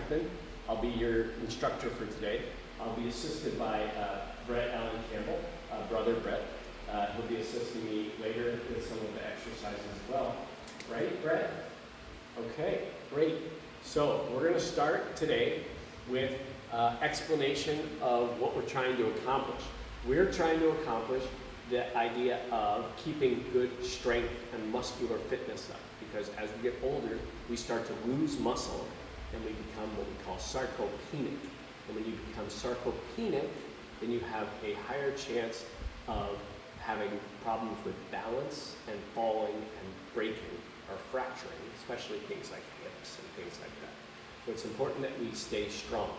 Strengthen. I'll be your instructor for today. I'll be assisted by Brett Allen Campbell, brother Brett. He'll be assisting me later with some of the exercises as well. Right, Brett? Okay, great. So we're going to start today with explanation of what we're trying to accomplish. We're trying to accomplish the idea of keeping good strength and muscular fitness up, because as we get older, we start to lose muscle and we become what we call sarcopenic. And when you become sarcopenic, then you have a higher chance of having problems with balance and falling and breaking or fracturing, especially things like hips and things like that. So it's important that we stay strong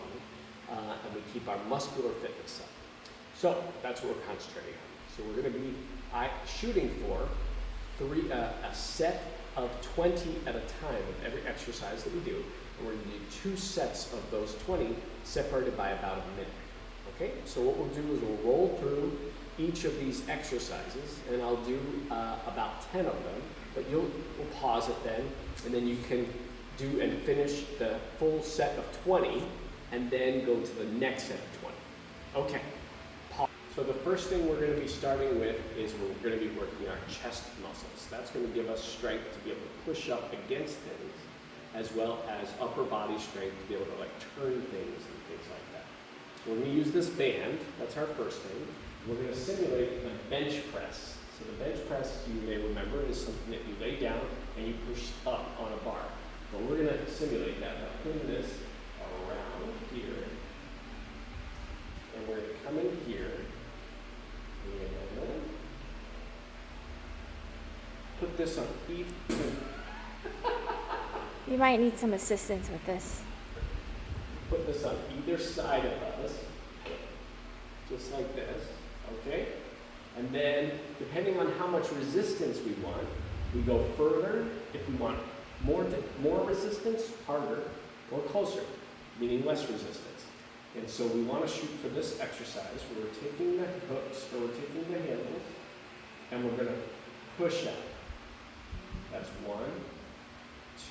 and we keep our muscular fitness up. So that's what we're concentrating on. So we're going to be shooting for a set of 20 at a time of every exercise that we do. And we're going to do 2 sets of those 20 separated by about a minute. Okay, so what we'll do is we'll roll through each of these exercises, and I'll do about 10 of them, but we'll pause it then, and then you can do and finish the full set of 20, and then go to the next set of 20. Okay, pause. So the first thing we're going to be starting with is we're going to be working our chest muscles. That's going to give us strength to be able to push up against things, as well as upper body strength to be able to like turn things and things like that. So we're going to use this band. That's our first thing. We're going to simulate a bench press. So the bench press, you may remember, is something that you lay down and you push up on a bar. But we're going to simulate that by putting this around here. And we're going to come in here. And put this on each. You might need some assistance with this. Put this on either side of us, just like this, okay? And then, depending on how much resistance we want, we go further. If we want more resistance, harder, or closer, meaning less resistance. And so we want to shoot for this exercise where we're taking the hooks, or we're taking the handles, and we're going to push up. That's 1,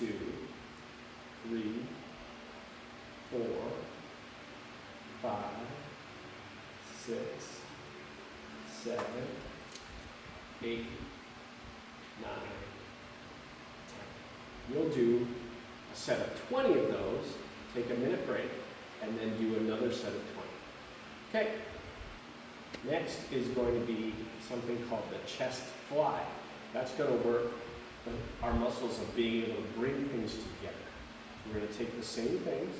2, 3, 4, 5, 6, 7, 8, 9, 10. We'll do a set of 20 of those, take a minute break, and then do another set of 20. Okay. Next is going to be something called the chest fly. That's going to work our muscles of being able to bring things together. We're going to take the same things.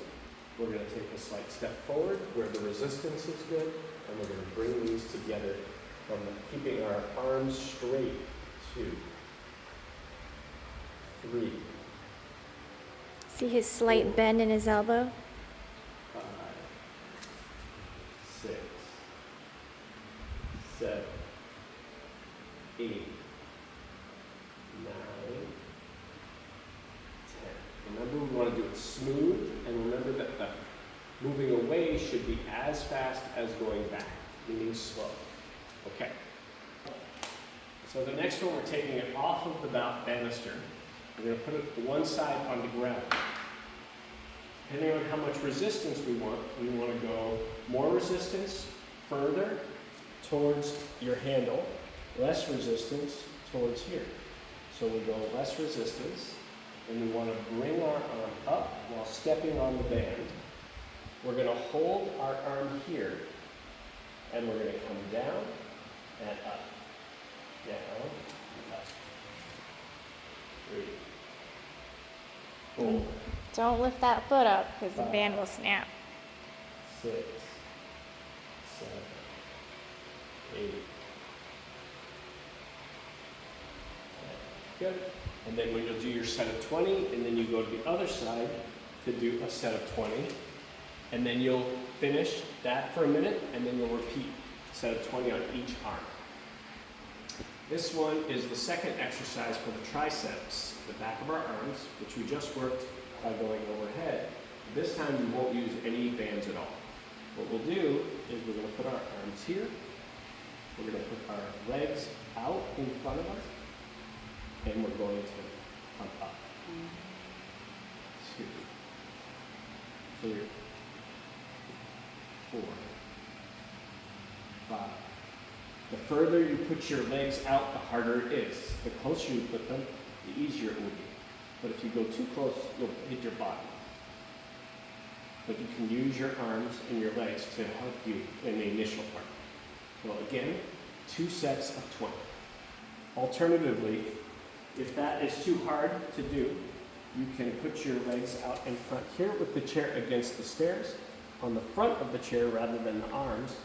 We're going to take a slight step forward where the resistance is good, and we're going to bring these together from keeping our arms straight. 2, 3. See his slight bend in his elbow? 5, 6, 7, 8, 9, 10. Remember, we want to do it smooth, and remember that the moving away should be as fast as going back, meaning slow. Okay. So the next one, we're taking it off of the banister. We're going to put it to one side on the ground. Depending on how much resistance we want to go more resistance further towards your handle, less resistance towards here. So we go less resistance, and we want to bring our arm up while stepping on the band. We're going to hold our arm here, and we're going to come down and up. Down, up. 3, 4. Don't lift that foot up because the band will snap. 6, 7, 8. Good. And then when you'll do your set of 20, and then you go to the other side to do a set of 20. And then you'll finish that for a minute, and then you'll repeat a set of 20 on each arm. This one is the second exercise for the triceps, the back of our arms, which we just worked by going overhead. This time we won't use any bands at all. What we'll do is we're going to put our arms here. We're going to put our legs out in front of us, and we're going to come up. 2, 3, 4, 5. The further you put your legs out, the harder it is. The closer you put them, the easier it will be. But if you go too close, you'll hit your body. But you can use your arms and your legs to help you in the initial part. So again, 2 sets of 20. Alternatively, if that is too hard to do, you can put your legs out in front here with the chair against the stairs, on the front of the chair rather than the arms,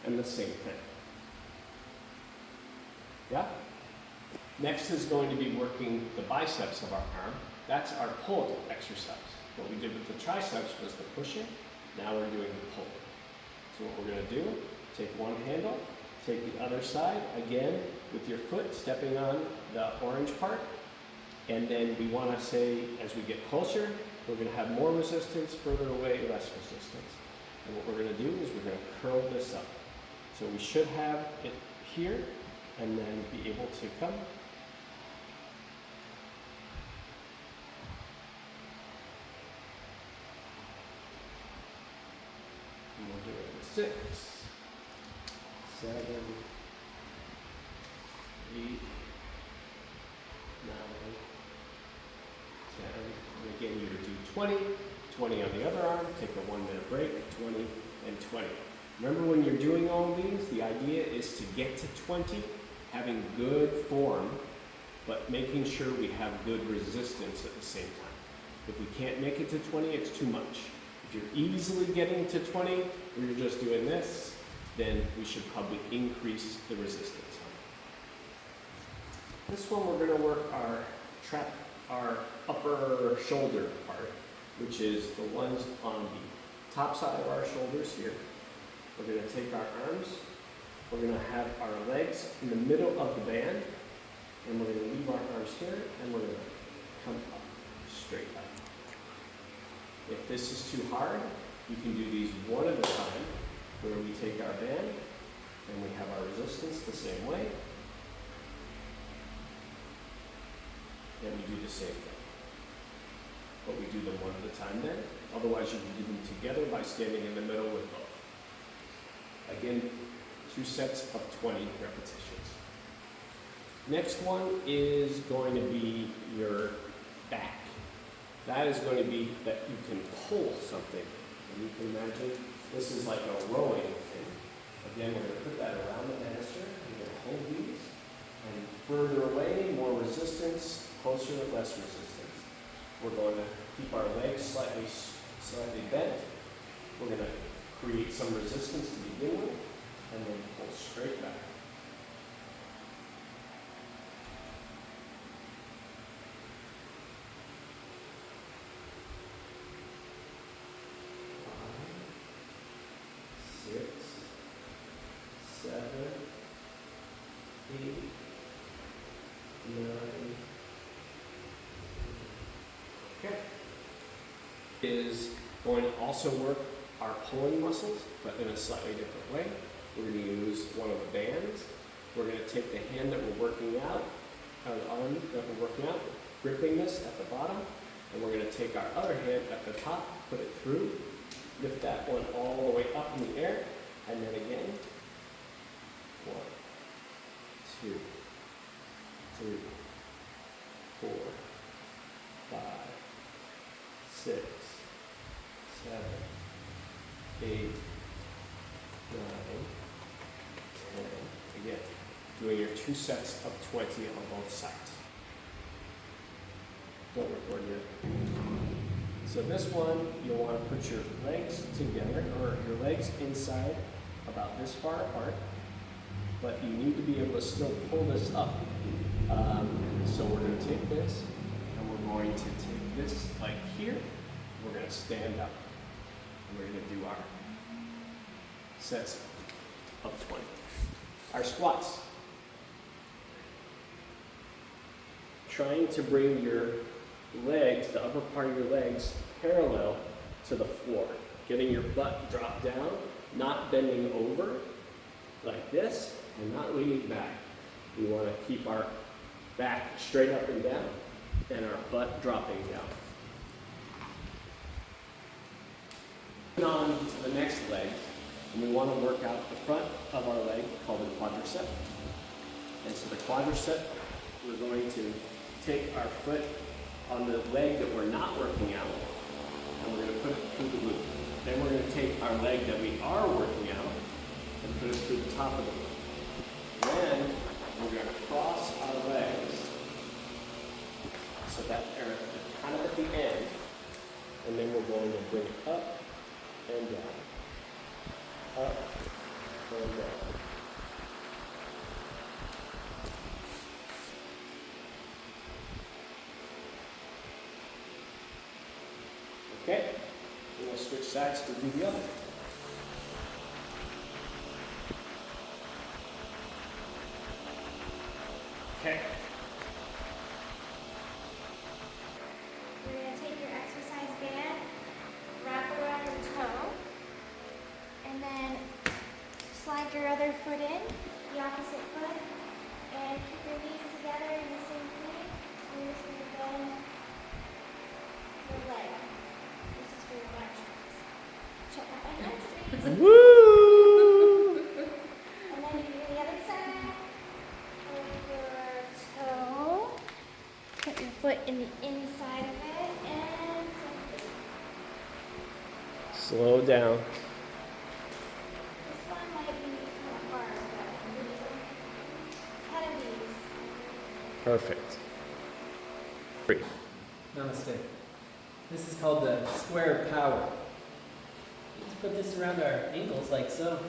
and the same thing. Yeah? Next is going to be working the biceps of our arm. That's our pull exercise. What we did with the triceps was the pushing. Now we're doing the pull. So what we're going to do, take one handle, take the other side, again, with your foot stepping on the orange part. And then we want to say, as we get closer, we're going to have more resistance, further away, less resistance. And what we're going to do is we're going to curl this up. So we should have it here, and then be able to come. And we'll do it in 6, 7, 8, 9, 10. And again, you're going to do 20, 20 on the other arm, take a 1-minute break, 20 and 20. Remember when you're doing all of these, the idea is to get to 20, having good form, but making sure we have good resistance at the same time. If we can't make it to 20, it's too much. If you're easily getting to 20, or you're just doing this, then we should probably increase the resistance. This one we're going to work our upper shoulder part, which is the ones on the top side of our shoulders here. We're going to take our arms, we're going to have our legs in the middle of the band, and we're going to leave our arms here, and we're going to come up, straight up. If this is too hard, you can do these one at a time, where we take our band, and we have our resistance the same way, and we do the same thing. But we do them one at a time then. Otherwise, you can do them together by standing in the middle with both. Again, 2 sets of 20 repetitions. Next one is going to be your back. That is going to be that you can pull something. And you can imagine this is like a rowing thing. Again, we're going to put that around the banister. We're going to hold these. And further away, more resistance. Closer, less resistance. We're going to keep our legs slightly bent. We're going to create some resistance to begin with, and then pull straight back. Five, 6, 7, 8, 9. Okay. Is going to also work our pulling muscles, but in a slightly different way. We're going to use one of the bands. We're going to take the hand that we're working out, or the arm that we're working out, gripping this at the bottom, and we're going to take our other hand at the top, put it through, lift that one all the way up in the air, and then again, 1, 2, 3, 4, 5, 6, 7, 8, 9, 10. Again, doing your 2 sets of 20 on both sides. Don't record yet. So this one, you'll want to put your legs together, or your legs inside about this far apart, but you need to be able to still pull this up. So we're going to take this, and we're going to take this like here. We're going to stand up. And we're going to do our sets of 20. Our squats. Trying to bring your legs, the upper part of your legs, parallel to the floor. Getting your butt dropped down, not bending over like this, and not leaning back. We want to keep our back straight up and down, and our butt dropping down. on to the next leg, and we want to work out the front of our leg called the quadricep. And so the quadricep, we're going to take our foot on the leg that we're not working out, and we're going to put it through the loop. Then we're going to take our leg that we are working out and put it through the top of the loop. Then we're going to cross our legs so that they're kind of at the end, and then we're going to bring it up and down, up and down. Okay, we're going to switch sides to do the other. Okay. You're going to take your exercise band, wrap it around your toe, and then slide your other foot in, the opposite foot, and keep your knees together in the same thing. And you're just going to bend your leg. This is for your hamstrings. Check out my hamstrings. Woo! And then you do the other side. Hold your toe. Put your foot in the inside of it and Slow down. this one might be kind of hard, but 10 of these. Perfect. Three. Namaste. This is called the square of power. Let's put this around our ankles like so.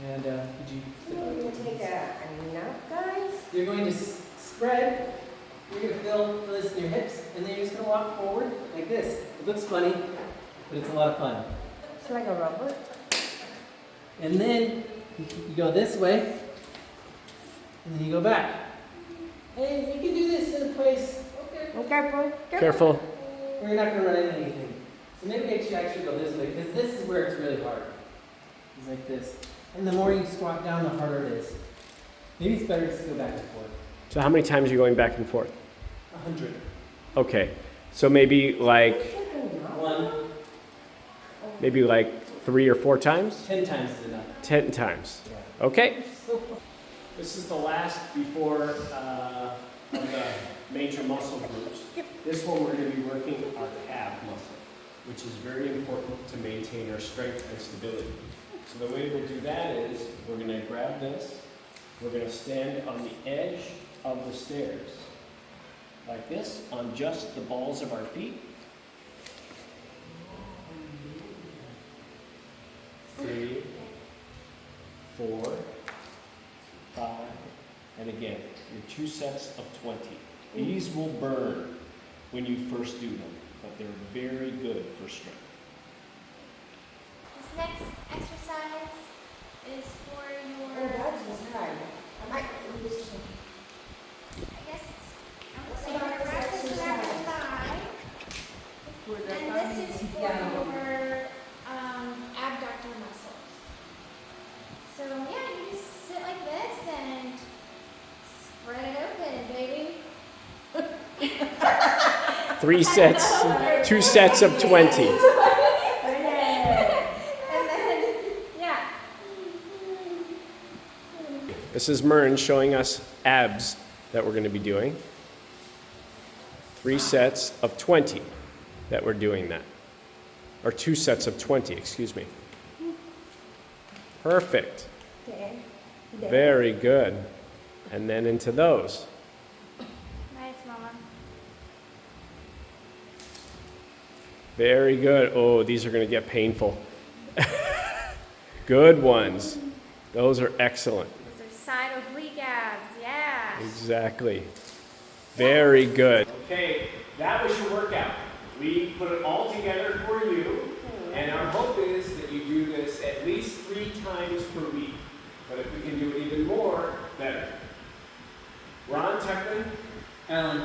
And could you You're going to take a nap, guys? You're going to spread. You're going to feel this in your hips, and then you're just going to walk forward like this. It looks funny, but it's a lot of fun. It's like a rubber. And then you go this way, and then you go back. And you can do this in a place. Be careful. Careful. Where you're not going to run into anything. So maybe I should actually go this way, because this is where it's really hard. It's like this. And the more you squat down, the harder it is. Maybe it's better just to go back and forth. So how many times are you going back and forth? 100. Okay. So maybe like 3 or 4 times? 10 times is enough. 10 times. Yeah. Okay. So This is the last before of the major muscle groups. This one we're going to be working our calf muscle, which is very important to maintain our strength and stability. So the way we'll do that is we're going to grab this. We're going to stand on the edge of the stairs like this on just the balls of our feet. 3, 4, 5, and again, your 2 sets of 20. These will burn when you first do them, but they're very good for strength. This next exercise is for Oh, your, that was hard. I might lose some. I guess, I'm going to say your breakfast around your thigh. And this is for your abductor muscles. So yeah, you just sit like this and spread it open, baby. 3 sets, 2 sets of 20. And then, yeah. This is Mern showing us abs that we're going to be doing. 3 sets of 20 that we're doing that. Or 2 sets of 20, excuse me. Perfect. Okay. Very good. And then into those. Nice, Mama. Very good. Oh, these are going to get painful. Good ones. Those are excellent. Those are side oblique abs, yeah. Exactly. Very good. Okay, that was your workout. We put it all together for you, and our hope is that you do this at least 3 times per week. But if we can do it even more, better. Ron Tuckman, Alan,